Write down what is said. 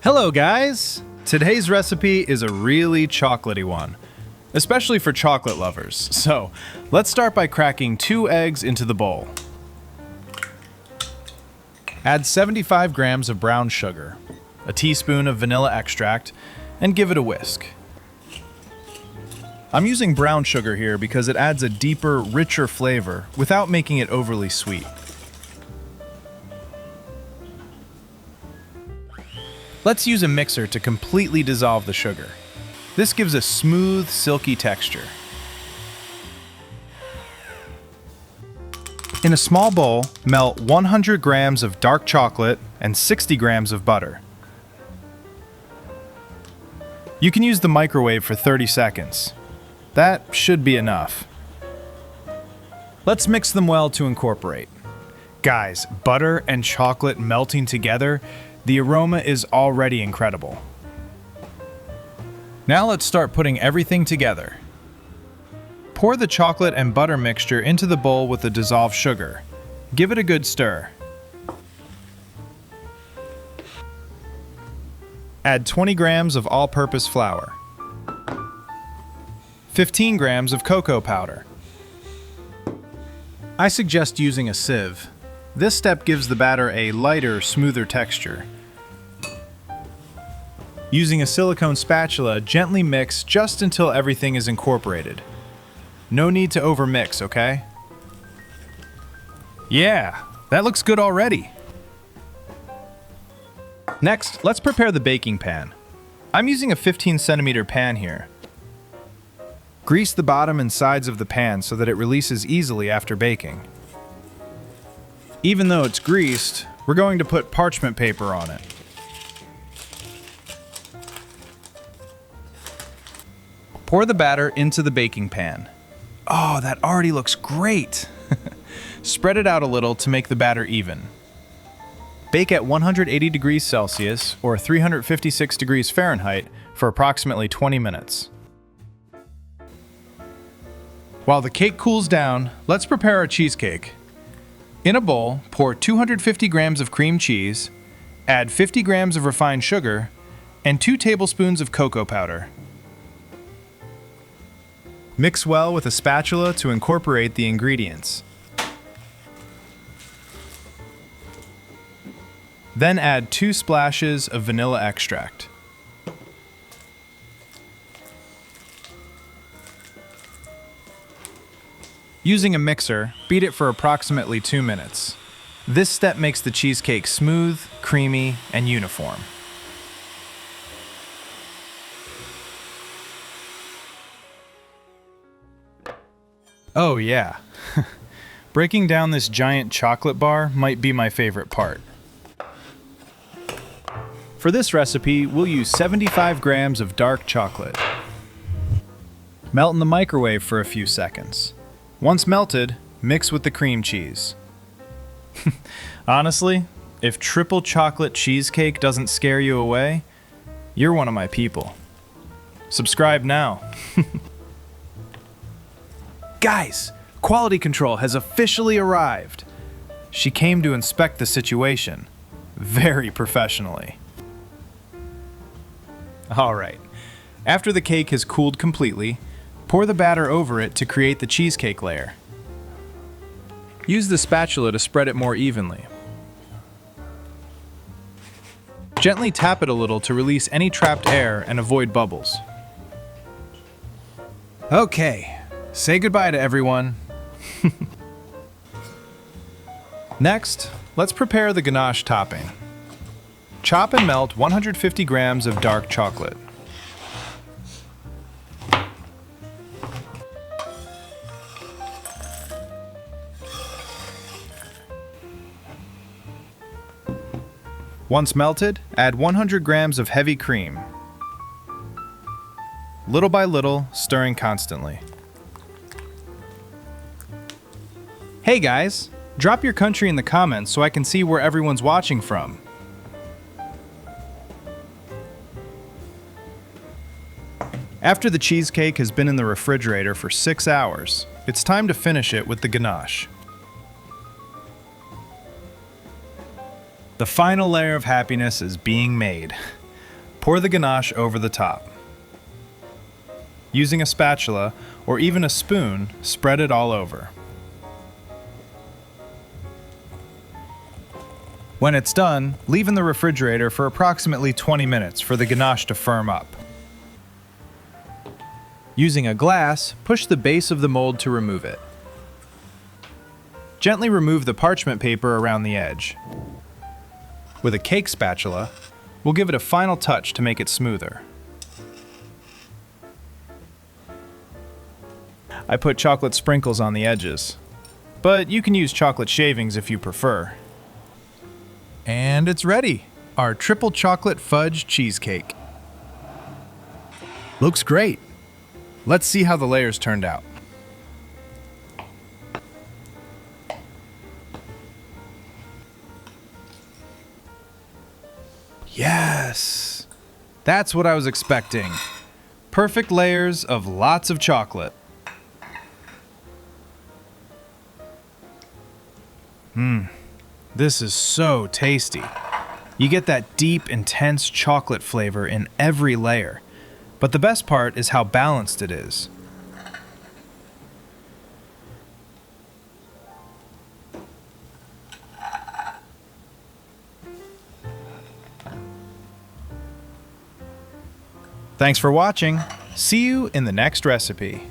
Hello guys! Today's recipe is a really chocolatey one, especially for chocolate lovers. So, let's start by cracking 2 eggs into the bowl. Add 75 grams of brown sugar, a teaspoon of vanilla extract, and give it a whisk. I'm using brown sugar here because it adds a deeper, richer flavor without making it overly sweet. Let's use a mixer to completely dissolve the sugar. This gives a smooth, silky texture. In a small bowl, melt 100 grams of dark chocolate and 60 grams of butter. You can use the microwave for 30 seconds. That should be enough. Let's mix them well to incorporate. Guys, butter and chocolate melting together, the aroma is already incredible. Now let's start putting everything together. Pour the chocolate and butter mixture into the bowl with the dissolved sugar. Give it a good stir. Add 20 grams of all-purpose flour. 15 grams of cocoa powder. I suggest using a sieve. This step gives the batter a lighter, smoother texture. Using a silicone spatula, gently mix just until everything is incorporated. No need to overmix, okay? Yeah, that looks good already. Next, let's prepare the baking pan. I'm using a 15-centimeter pan here. Grease the bottom and sides of the pan so that it releases easily after baking. Even though it's greased, we're going to put parchment paper on it. Pour the batter into the baking pan. Oh, that already looks great! Spread it out a little to make the batter even. Bake at 180 degrees Celsius or 356 degrees Fahrenheit for approximately 20 minutes. While the cake cools down, let's prepare our cheesecake. In a bowl, pour 250 grams of cream cheese, add 50 grams of refined sugar, and 2 tablespoons of cocoa powder. Mix well with a spatula to incorporate the ingredients. Then add 2 splashes of vanilla extract. Using a mixer, beat it for approximately 2 minutes. This step makes the cheesecake smooth, creamy, and uniform. Oh yeah, breaking down this giant chocolate bar might be my favorite part. For this recipe, we'll use 75 grams of dark chocolate. Melt in the microwave for a few seconds. Once melted, mix with the cream cheese. Honestly, if triple chocolate cheesecake doesn't scare you away, you're one of my people. Subscribe now. Guys, quality control has officially arrived. She came to inspect the situation, very professionally. All right, after the cake has cooled completely, pour the batter over it to create the cheesecake layer. Use the spatula to spread it more evenly. Gently tap it a little to release any trapped air and avoid bubbles. Okay, say goodbye to everyone. Next, let's prepare the ganache topping. Chop and melt 150 grams of dark chocolate. Once melted, add 100 grams of heavy cream. Little by little, stirring constantly. Hey guys, drop your country in the comments so I can see where everyone's watching from. After the cheesecake has been in the refrigerator for 6 hours, it's time to finish it with the ganache. The final layer of happiness is being made. Pour the ganache over the top. Using a spatula or even a spoon, spread it all over. When it's done, leave in the refrigerator for approximately 20 minutes for the ganache to firm up. Using a glass, push the base of the mold to remove it. Gently remove the parchment paper around the edge. With a cake spatula, we'll give it a final touch to make it smoother. I put chocolate sprinkles on the edges, but you can use chocolate shavings if you prefer. And it's ready! Our triple chocolate fudge cheesecake. Looks great! Let's see how the layers turned out. Yes! That's what I was expecting. Perfect layers of lots of chocolate. This is so tasty. You get that deep, intense chocolate flavor in every layer. But the best part is how balanced it is. Thanks for watching. See you in the next recipe.